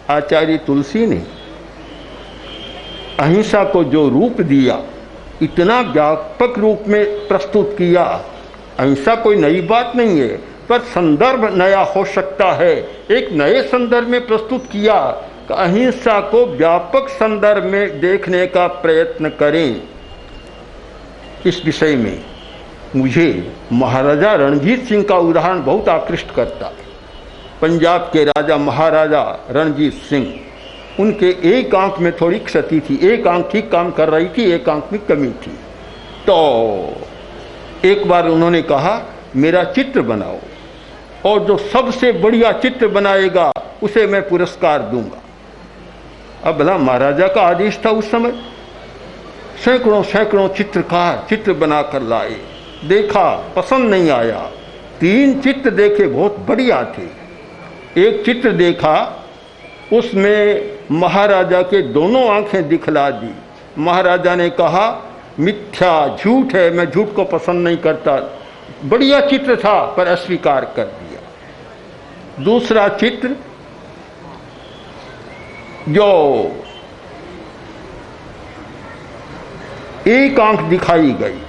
आचार्य तुलसी ने अहिंसा को जो रूप दिया, इतना व्यापक रूप में प्रस्तुत किया। अहिंसा कोई नई बात नहीं है, पर संदर्भ नया हो सकता है। एक नए संदर्भ में प्रस्तुत किया कि अहिंसा को व्यापक संदर्भ में देखने का प्रयत्न करें। इस विषय में मुझे महाराजा रणजीत सिंह का उदाहरण बहुत आकृष्ट करता है। पंजाब के राजा महाराजा रणजीत सिंह, उनके एक आंख में थोड़ी क्षति थी, एक आंख ठीक काम कर रही थी, एक आंख में कमी थी। तो एक बार उन्होंने कहा मेरा चित्र बनाओ, और जो सबसे बढ़िया चित्र बनाएगा उसे मैं पुरस्कार दूंगा। अब भला महाराजा का आदेश था उस समय। सैकड़ों सैकड़ों चित्रकार चित्र बनाकर लाए, देखा पसंद नहीं आया। 3 चित्र देखे बहुत बढ़िया थे। एक चित्र देखा, उसमें महाराजा के दोनों आंखें दिखला दी। महाराजा ने कहा मिथ्या, झूठ है, मैं झूठ को पसंद नहीं करता। बढ़िया चित्र था पर अस्वीकार कर दिया। दूसरा चित्र जो एक आंख दिखाई गई,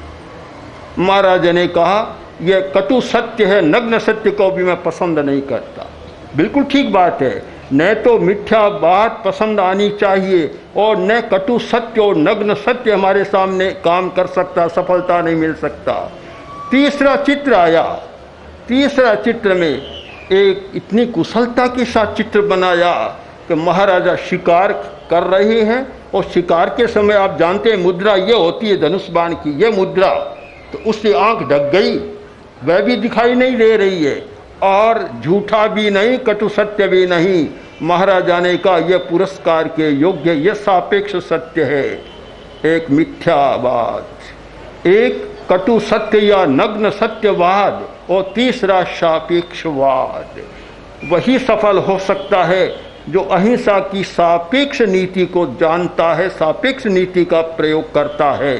महाराजा ने कहा यह कटु सत्य है, नग्न सत्य को भी मैं पसंद नहीं करता। बिल्कुल ठीक बात है, न तो मिथ्या बात पसंद आनी चाहिए और न कटु सत्य और नग्न सत्य हमारे सामने काम कर सकता, सफलता नहीं मिल सकता। तीसरा चित्र आया, तीसरा चित्र में एक इतनी कुशलता के साथ चित्र बनाया कि महाराजा शिकार कर रहे हैं, और शिकार के समय आप जानते हैं मुद्रा ये होती है धनुष बाण की, ये मुद्रा, तो उससे आंख ढक गई, वह भी दिखाई नहीं दे रही है, और झूठा भी नहीं, कटु सत्य भी नहीं। महाराजा ने कहा यह पुरस्कार के योग्य, यह सापेक्ष सत्य है। एक मिथ्यावाद, एक कटु सत्य या नग्न सत्यवाद, और तीसरा सापेक्षवाद। वही सफल हो सकता है जो अहिंसा की सापेक्ष नीति को जानता है, सापेक्ष नीति का प्रयोग करता है।